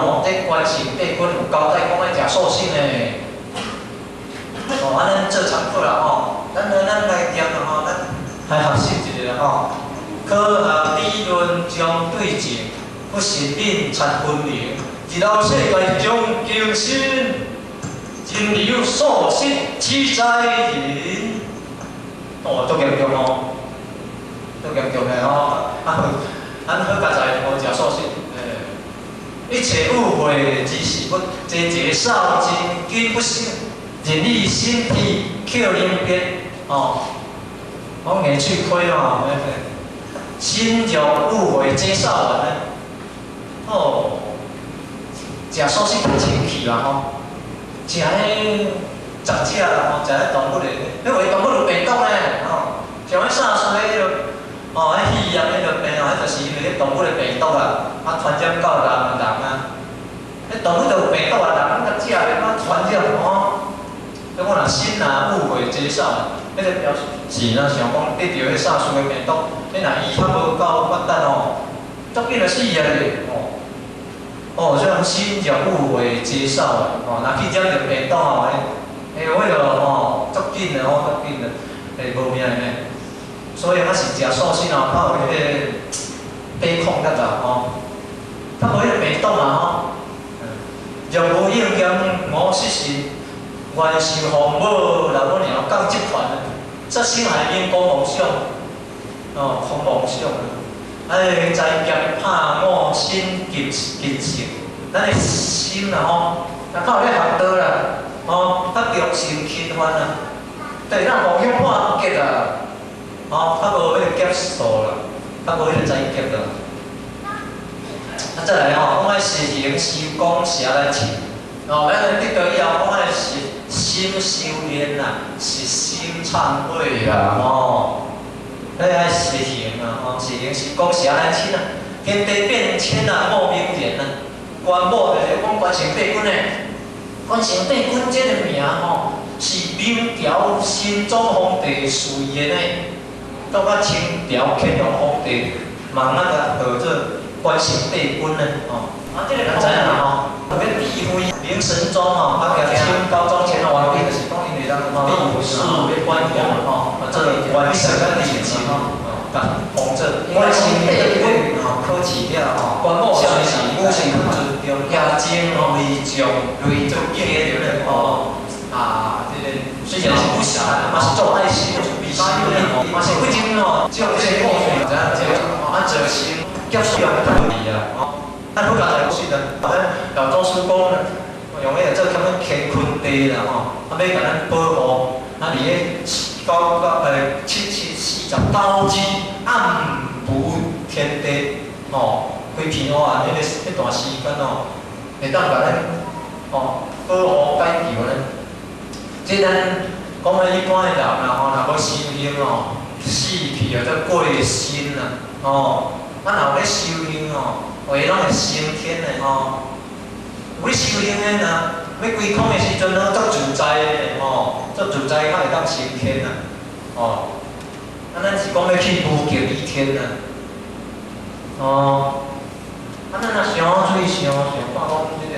哦，这关心帝君有交代讲爱食素性诶。哦，咱做参考啦吼，咱来点啦吼，咱来学习一下啦吼。科学理论将对境不实冷残分明，一到世界中精神，真有素性之在人。哦，足严重哦，足严重诶吼，咱好佳哉无食素食，一切误会只是不节节少真经不省，人力身体扣两边哦，我硬喙开哦，心中误会减少完咧，哦，食素食较清气啦吼，食迄杂食啦吼，食迄动物的，你话动物有病毒咧吼，像迄啥说迄个哦，迄肺炎迄个病哦，迄就是因为迄动物的病毒啦，传染到人啊，迄动物就有病毒啊，人甲食咧，传染哦。咁我若心若误会减少，迄个表示是咱想讲得着迄啥素的病毒，你若医较无够发达哦，足紧就死啊咧哦。哦，这样心就误会减少哦，若去染着病毒哦，迄个哦足紧的哦，足紧的，无命的。所以我是食素食哦，较有迄个抵抗力啦吼，较无迄个病毒嘛吼。若无应验我失信。原是父母老母娘讲集团，这心海面高梦想，哦，空梦想，哎，在劫拍我心急性，咱的心啦吼，若较有咧学道啦，哦，较重心轻缓啦，对，咱梦想破结啦，哦，较无迄个劫数啦，较无迄个灾劫啦。再来吼，我爱实行修功写来请，哦，咱得到以后，我爱心修炼啦，是心忏悔啦，吼，你爱实行啊，吼，实行是讲啥来亲啊？天地变迁啊，莫名言啊，关某就是讲关圣帝君诶，关圣帝君这个名吼，是明朝神宗皇帝垂言诶，到甲清朝乾隆皇帝慢慢甲号做关圣帝君诶，吼，这个咱知影啦吼。特别避讳明神宗吼，啊，清高宗乾隆皇帝就是讲因为咱避讳是别关公吼，这关圣跟李靖吼，甲弘这关圣帝君吼，可取了吼，关某像是五行尊重亚精吼，为将为做敬业的吼，啊，这个虽然是不善，嘛是做爱心，必须的，嘛是不仅吼，只有这些过去这样这啊，这心叫需要特别啊，吼。咱好佳哉是的，咱老祖师讲，用迄个做什么乾坤地啦吼，要甲咱保护，伫咧740支暗补天地吼，开平安迄段时间哦，会当甲咱吼保护解救咧。即咱讲诶一般诶人啦吼，若要修行哦，死去啊则过身啦吼，咱若有咧修行哦。话拢会升天的吼，有咧修行的呐，要归空的时阵呢，足自在的吼，足自在，较会当升天啊，吼。咱是讲要去无极离天啊，哦。咱若想注意想看讲即个，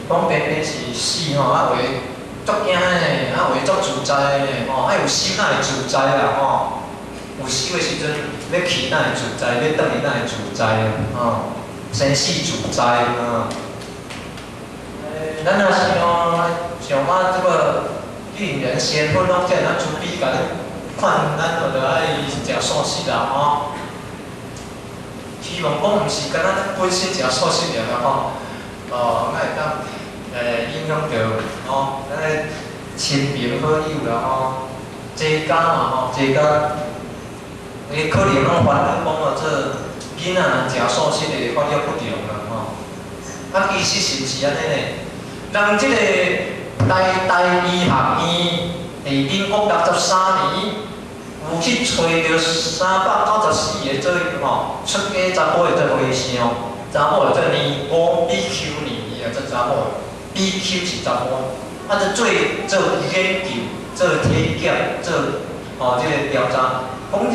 讲偏偏是死吼，啊为足惊的，啊为足自在的吼，啊有心才会自在啦吼。有修的时阵，要去才会自在，要倒去才会自在吼。生死自在啊！咱若是像这个令人先分咯，即咱主比甲看咱就爱食素食啦吼。希望讲毋是敢咱本身食素食尔吼，咱会当影响到吼，咱个亲朋好友啦吼，这家嘛吼，这家，可能拢烦恼讲这。囡仔食素食的发育不良啦吼，啊其实是毋是安尼呢？人即个台医学院伫民国63年，有去找着394个左右吼，出家查甫的做和尚，查某的做尼姑 BQ 尼啊，做查某 BQ 是查甫，啊做研究、做体检、做即个调查，讲你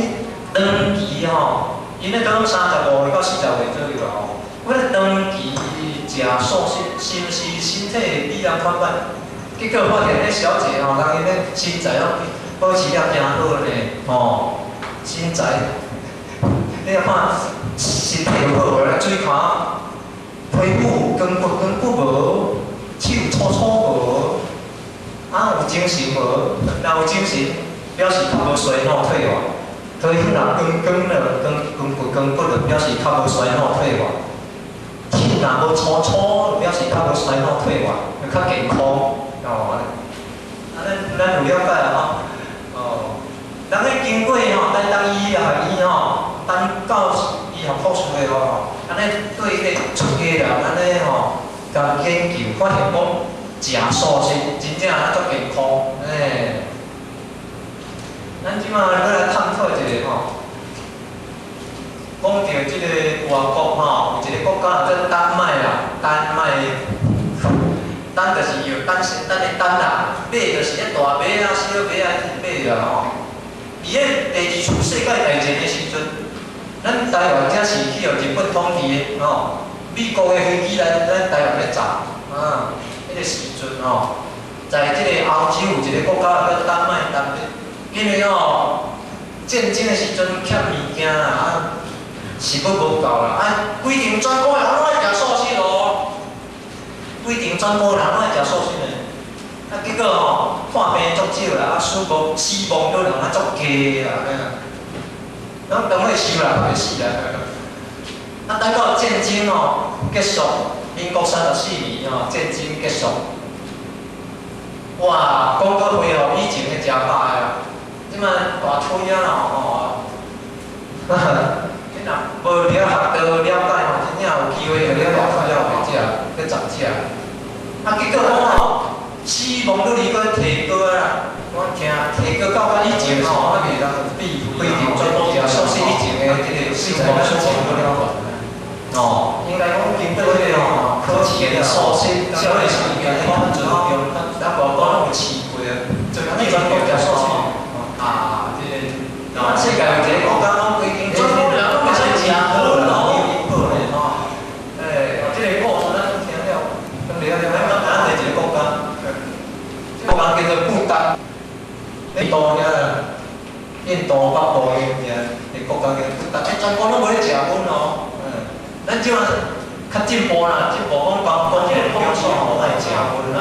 长期吼。因咧讲35岁到40岁左右啦吼，我咧长期食素是毋是身体美人款款？结果发现迄小姐吼，人伊咧身材哦保持了真好呢，吼，身材，你看身体好无咧，水骹皮肤光骨无，手粗粗无，有精神无？若有精神，表示较无衰老退化。所以若光了，表示较无衰老退化。手若无粗粗，表示较无衰老退化，会较健康。哦，咱有了解啊吼。哦，人咧经过吼，咱当医学吼，咱到医学博士的吼，安尼对迄个出家人安尼吼，甲研究发现讲食素是真正足健康，咱即马来探讨一下吼，讲到即个外国吼，有一个国家叫丹麦啦，丹就是有丹是丹的丹啦，马就是迄大马啊、小马啊、马啦吼。伊迄第二次世界大战的时阵，咱台湾才是去互日本统治的吼，美国的飞机来咱台湾咧炸，迄个时阵吼，在即个欧洲有一个国家叫丹麦，因为吼战争的时阵欠物件啦，食要无够啦，规定全国人拢爱食素食咯。规定全部人拢爱食素食的，结果吼看病足少啦，死亡率人足低啦，咱等会收啦，袂死啦。等到战争吼结束，民国34年吼战争结束，哇，讲到恢复以前的食法啊，即摆大推啊吼，你若无了学到了解吼，真正有机会有了大推了袂食，去杂食。结果吼，死亡率搁提高啦。我听提高到以前吼，那个规定全部食素食以前的这个死亡数字不了哦，应该讲经过这个吼，科技的素食，消费习惯，咱全部用，咱外国拢有试过啊，就咱全部食素食啊，这个世界有一个国家拢规定，全部人拢袂使食好咯。国家叫做不丹，印度印度北部个国家叫不丹，全国拢无咧食薰咯。咱即马较进步啦，进步讲即个风气无爱食薰啦。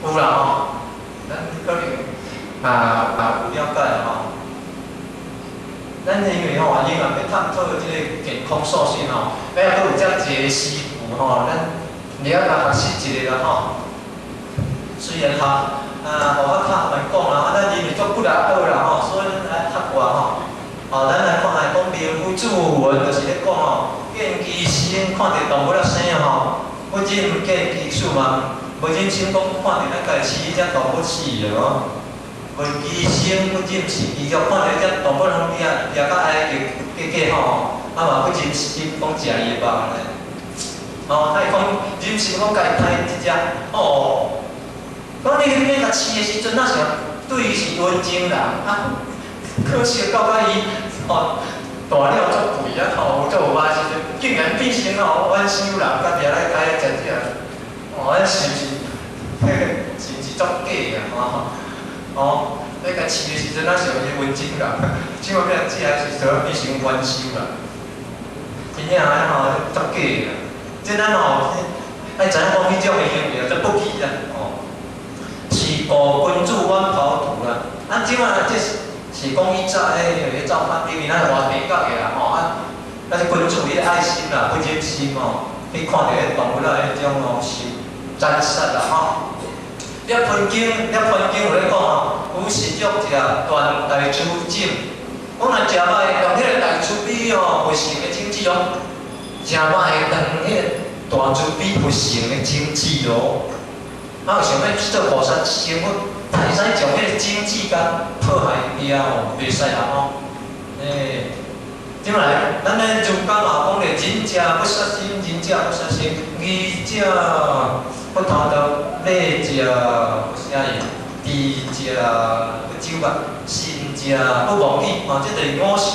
有啦吼，咱可能有了解吼。咱因为吼，因为要探讨即个健康素食吼，要搁有遮济个师傅吼，咱了来学习一下啦吼。虽然互我较慢讲啦，咱因为足不来好啦吼，所以咱来较悬吼。咱来看下讲名夫子文，就是咧讲吼，见其生看着动物仔生吼，不忍见其死嘛，无忍心讲看着咱家饲只动物死咯。闻其声不忍视其肉，看着只动物拢掠到哀结吼，嘛不忍心讲食伊的肉咧。他会讲忍心讲家己杀一只哦。讲你迄甲饲的时阵，那是对伊是温情人可惜到伊大了足肥足有肉时阵，竟然变成阮收人，甲掠来开食只，迄是毋是足假啊？你甲饲的时阵，那是伊温情人，即摆变食的时阵变成冤收人，真正足假啊！即咱爱知影讲迄种的行为，足不义啦是故君子远庖厨啦。咱即摆是讲伊早迄造反，因为咱活地角个啦咱是君子伊爱心啦，不忍心去看到迄动物仔迄种斩杀啦《涅槃经》有咧讲有食肉者断大珠颈。讲若食肉会断迄个大珠尾不成的经济咯，食肉会断迄个大珠尾不成的经济咯。有想要做菩萨生活，袂使将迄个经济甲迫害了袂使啦即摆咱咧儒家嘛讲咧，仁者不杀生，仁者不杀生，愚者不贪盗，礼者不啥智者不酒肉，信者不忘义，即就是五常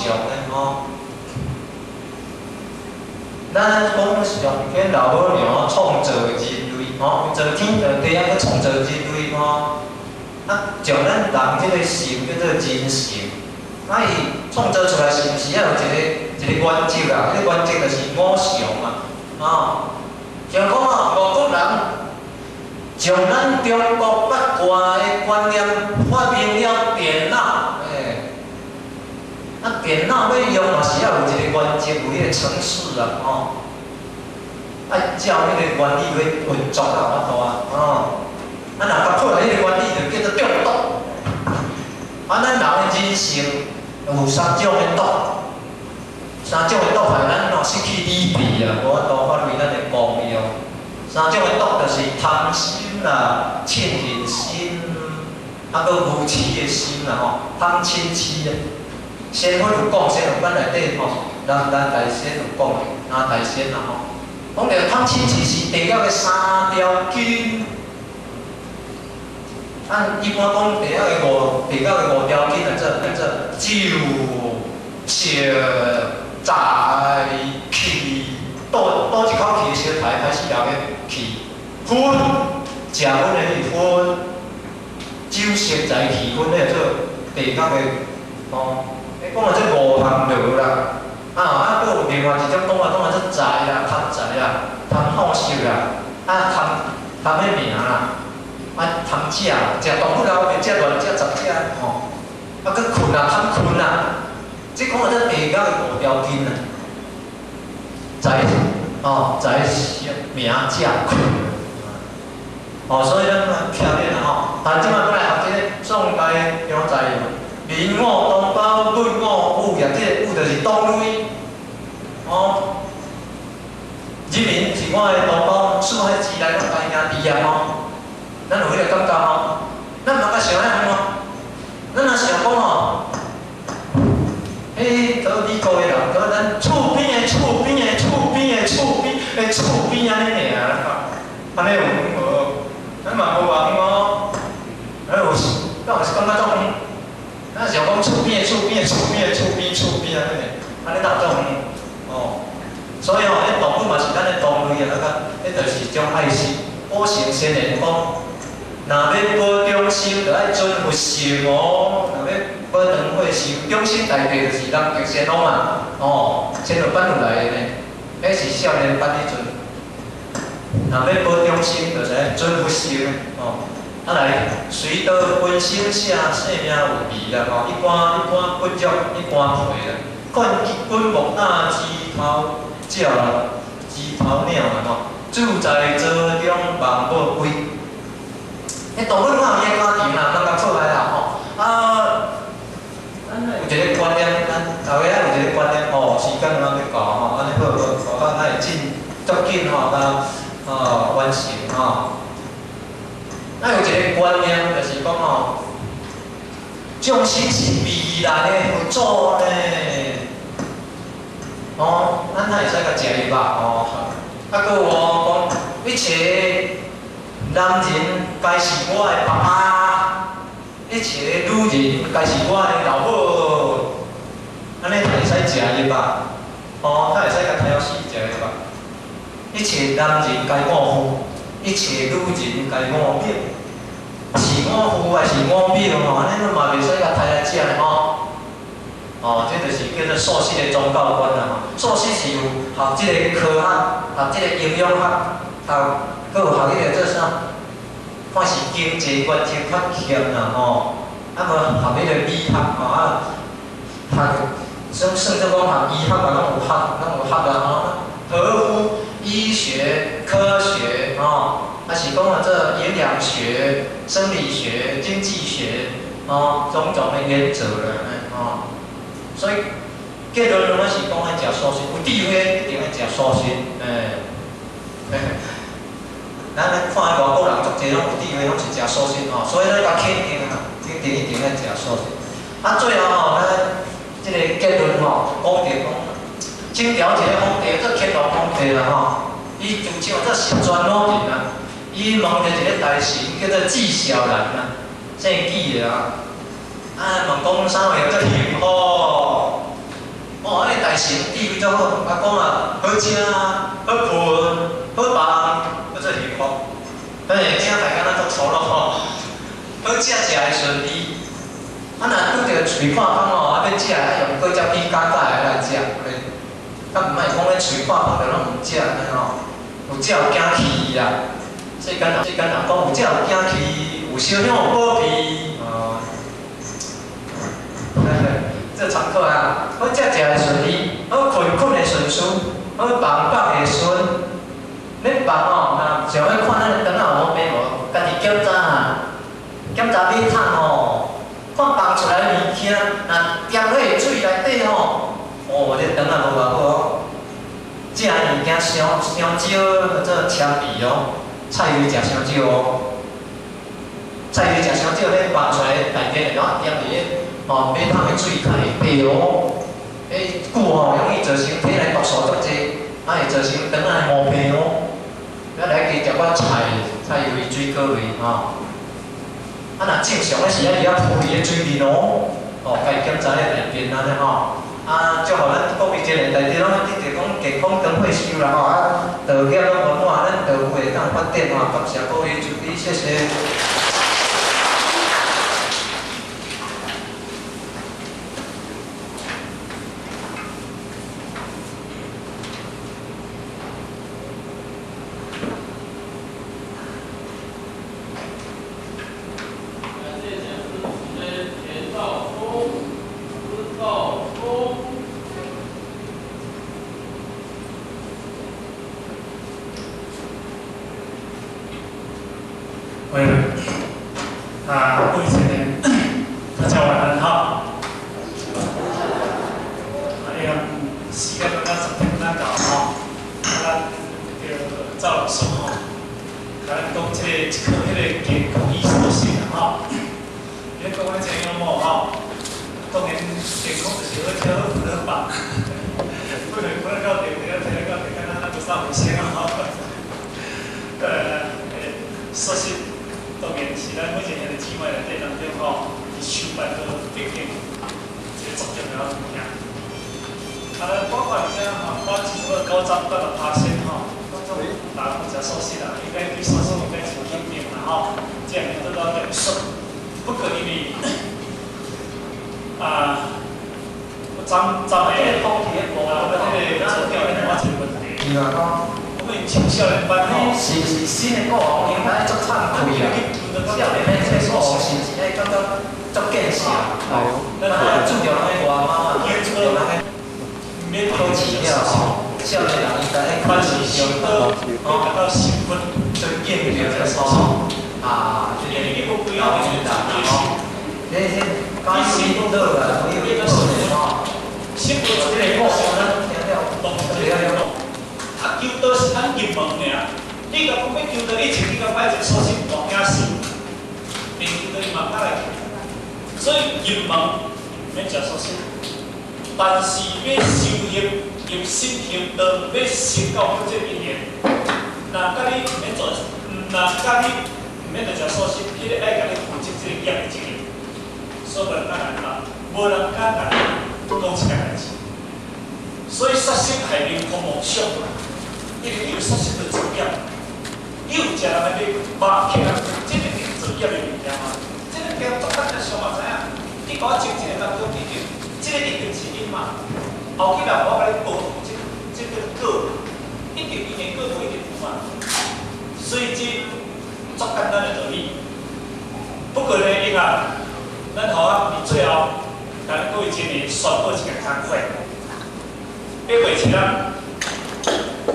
咧咱讲上天老母娘创造人类，造天造地啊，去创造人类将咱人即个性叫做人性，伊创造出来是毋是啊有一个原则啊？迄个原则就是五常啊，像讲外国人将咱中国八卦的观念发明了电脑，电脑要用嘛是要有一个原则，有迄个程式啊，照迄个原理去运作啊，法度若发出来迄个原理就叫做中毒。咱人的人性有三种的毒，三种的毒害咱失去理智啊，无法度发挥咱的功用。三种的毒就是贪心啦、嗔恨心，搁无耻的心啦贪嗔痴啊。先佛有讲，先有咱内底咱大仙有讲，大仙讲着贪嗔痴是地狱的三条根。一般讲地狱的五条根叫做酒、食、财、气，倒一口气的小台开始了个气，薰，食薰的是薰，酒、食、财、气、薰，迄个做地狱的讲到这五项道啦，搁有另外一种讲法做财啦、贪财啦、贪好色啦，贪迄名啦，贪食动物啦，后面食乱食杂食搁困啦，贪困啦，即讲到这地狱的五条根啊，财食名食困，所以咱徛咧啦即摆过来学这个宋代杨财。明我同胞，本我物业，即个物就是同类。人民是我的同胞，四海之内，我家兄弟咱有迄个感觉咱嘛甲想安怎？咱若想讲美国的人，咱厝边安尼尔，安尼有无？咱嘛无望咱是感觉种。咱想讲厝边安尼当种所以迄动物嘛是咱的同类啊，迄就是一种爱心。古圣先人讲，若要保众生，就爱尊佛性若要保长慧性，众生大地就是人极仙王嘛，仙罗班有来的呢，迄是少年班迄阵。若要保众生，就是爱尊佛性来随道分生写性命有味啦一般不足，一般退啦。看滚木那枝头鸟住在泽中望无归。迄动物我有伊个家庭啦，咱甲出来啦咱有一个观念，咱后尾有一个观念时间要到安尼好，咱会足紧完成咱有一个观念，就是讲众生是未来的佛祖呢。咱会使甲食伊肉搁有讲一切男人该是我的爸爸，一切女人该是我的老母，安尼会使食伊肉他会使甲太阳死食伊肉。一切男人该我负，一切女人该我表。是我父还是我表安尼咱嘛袂使甲太来食咧这就是叫做素食的宗教观啦素食是有学即个科学，学即个营养学，搁有学迄个做啥？看是经济原则较强啦无学迄个美学学算做讲学医学嘛，拢有学啦合乎医学科学是讲这营养学、生理学、经济学种种的原则啦所以结论拢是讲爱食素食，有智慧一定爱食素食咱看外国人足济拢有智慧，拢是食素食所以咱甲肯定一定爱食素食。最后咱即个结论讲清朝一个皇帝做乾隆皇帝啦伊就像做十全老人伊问着一个大臣叫做纪晓岚姓纪的问讲啥话叫做幸福？哦，安尼大城地位足好，啊讲啊，好食啊，好困，好放，要做幸福。但是囝大家咱足粗咯吼，好食会顺利。啊，若拄着喙破风哦，啊要食，啊用果汁机加加来食，啊毋莫讲咧喙破风着拢毋食安尼吼，有食有惊气啦。世间人讲有食有惊气，有烧香有保庇，这常客啊，好食会顺利，好困会顺遂，好放会顺。恁放哦，若想要看咱灯啊有变无，家己检查啊，检查米桶吼，看放出来物件，若掂落水内底吼，哦，这灯啊无偌好哦。食物件伤少，做铅笔哦，菜鱼食伤少哦，菜鱼食伤少，迄放出来内底，然后掂伫咧。哦，马桶的水较会白哦，迄久哦容易造成体内毒素足济，啊会造成肠仔毛病哦。咱来加食寡菜鱼、水果类吼。啊，若正常的时啊，伊啊脱离咧水面哦，哦，家检查咧内面安尼吼。啊，祝互咱国民节日内底拢一直讲健康长岁寿啦吼，啊，道业拢圆满，咱道会当发展吼，感谢各位助理，谢谢。各位前年，大家晚安哈。时间咱昨天咱搞吼，咱赵老师吼，甲咱讲一课迄个健康医学性吼。你讲咱这样无吼，当然健康就是好吃好瞓好饱，不能到地，睇到地，咱不上卫生吼。所以。当然是咱每一个姊妹内底当中吼，是手办个毕竟一个重要的物件。包括而且吼，我其实我90到60%吼，大家食素食啦，应该对素食应该是有肯定啦吼，这样得到认识。不过因为昨下我迄个做调研我一个问题。我们青少年班吼，是新的个哦，应该足惭愧啊！少年的这个哦，是感觉足见识啊！咱注重迄外貌啊，注重咱迄科技了吼，少年人应该迄科技上哦，尊敬着这个啊，就是领导领导吼，迄刚领导啦，所以有个少年吼，这个个咱听了，这个。求道是咱入门尔，你甲讲要求道以前，你甲摆一个素食大惊死，连求道伊嘛歹来求。所以入门免食素食，但是要修行入心行道，要成到我这一年，那甲你免做，那甲你免着食素食，迄个爱甲你负责这个业的责任，所以无人敢难啦，无人敢难讲这个代志。所以素食系灵空梦想。因为你有素食的作业，你有食人的肉起来，这个是作业的物件嘛。这个叫做咱上嘛知影，你甲我前一个当中一定，这个一定是因嘛。后期来我甲你补充这个个，一定一年个无一定有嘛。所以这足简单的道理。不过呢，因啊，咱互啊，伫最后，甲咱各位今年宣布一个工会，8月7日。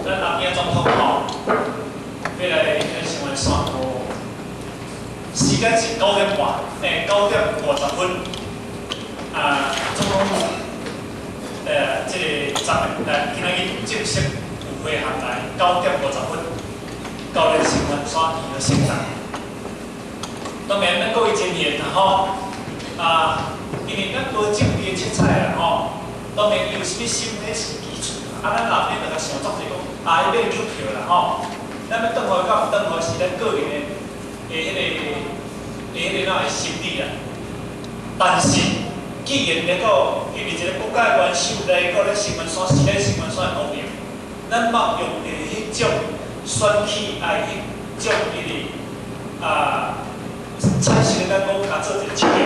咱南京总统吼，要来想来线路，时间是9点半，9点50分。总统府，这个今仔日正式有会函来9点50分，到咱新闻线伊个现场。当然，咱各位前言吼，因为咱无政治色彩啦吼，当然有啥物新的是基础。咱内面就甲想作是讲，伊要扭票啦吼，咱要转回甲毋转回是咱个人的迄个心理啊。但是，既然能够因为一个国家元首来到咧新闻线，是咧新闻线方面，咱莫用迄种选举来迄种伊产生咱国家做一个手段，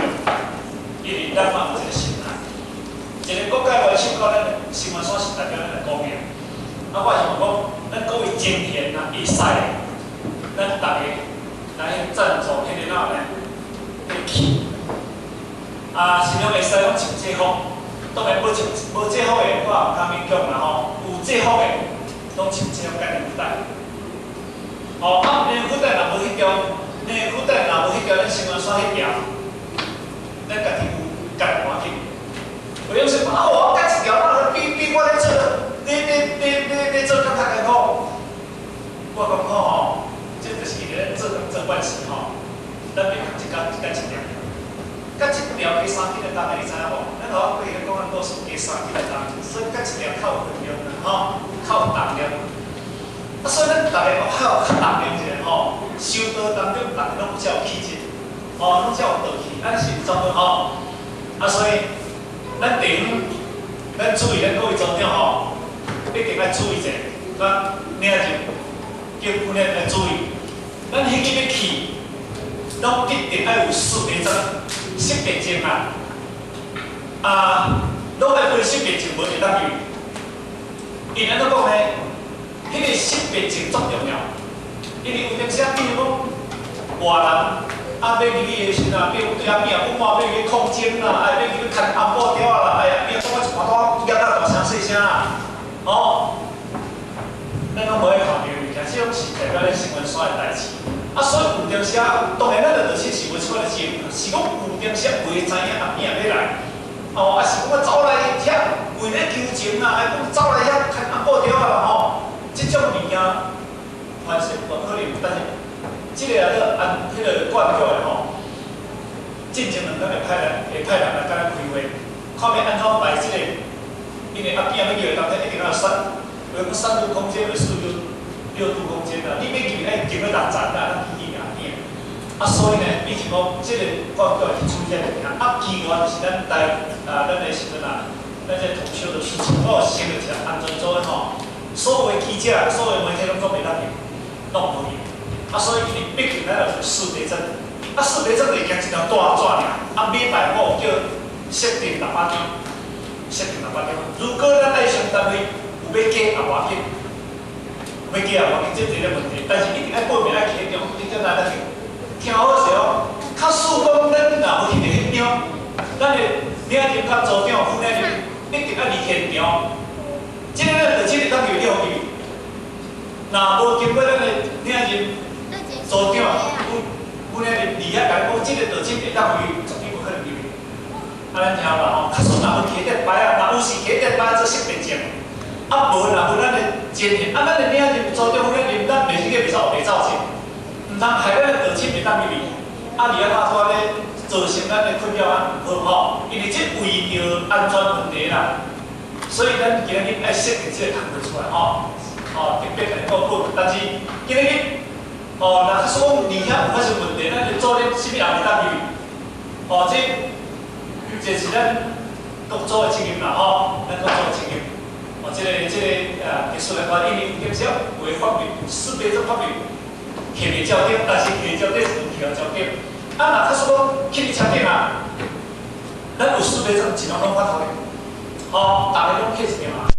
因为咱莫有一个心态。一个国家元首到咱新闻线是代表咱的公民，我想讲，咱各位今天啊，会使的，咱大家来赞助迄个哪咧？去。是拢会使拢穿制服，当然无制服的，我也敢勉强啦吼。有制服的，拢穿制服甲领带。领带若无迄条，领带若无迄条，咱新闻线迄条，咱家己有家己赶紧。有种说我改一条，比我咧做，你做更较艰苦。我讲好吼，这就是因为咱做关系吼，咱别一天一条。甲一条加3斤的重的，你知影无？咱老过去讲咱多数加3斤的重，所以甲一条较有分量啦，吼，较有重量。所以咱大家较有重量一个吼，收到当中大家拢较有气质，拢较有道气，咱是专门吼。所以咱地方，咱注意咱各位组长吼，一定要注意者，咱领人结婚咧要注意，咱迄个要去，拢一定要有识别证。识别证拢要分识别证，无会当去。因安怎讲呢？迄个识别证足重要，因为有阵时比如讲外人要入去的时阵，比如对阿边阮妈要去控精啦，要去牵红布条啦，比如讲我一盘刀夹到大声细声啦，咱拢无去考虑物件，这种是代表咱新闻线的代志。所以有阵时当然咱就是有出来钱，是讲有阵时袂知影阿边要来，是讲我走来遐为了求情啊，讲走来遐牵红布条啦即种物件反正无可能，但是即个迄个管教的进前2天会派人来甲咱开会，看要安怎摆即个，因为阿边要叫当天一定要删，有讲3度空间的速度。6度空间啦，你要入爱经过6站啦，咱去边。所以呢，以前讲即个管教去处理这个物件，其外就是咱的时阵咱这同修的事情，我想到一个安全组的所有记者、所有媒体拢做袂当去，拢无去。所以因为毕竟咱有识别证，识别证会行一条大纸尔，每摆我叫设定600张，设定600张。如果咱爱上单位有要加也无要紧。要加也无紧，这一个问题，但是一定要报名爱去迄张，你怎来得去？听好势较事讲咱若无去迄张，咱的领人甲组长、副领人一定要离现场。即个咱就这个当有了去。若无经过咱的领人、组长、副领人离遐讲，即个就这个当有，绝对无可能入。咱听啦较顺若有摕点牌若有是摕点牌做识别证。无啦，有咱的经验，咱的领人、组长、副领人，咱袂是个袂走钱，毋通害咱的道歉袂当入去。而拍拖咧，造成咱的困扰唔好因为这为着安全问题啦，所以咱今日爱设定这个工作出来特别来讲好，但是今日若较说离遐有发生问题，咱就做咧啥物人袂当入去，这是咱各组的责任啦咱各组的责任。这个技术来讲，因为有阵时违法律、识别这法律，摕袂照点，但是摕照点是有条照点。若较说讲去你车顶咱有识别证，尽量拢发头的，大家拢摕一张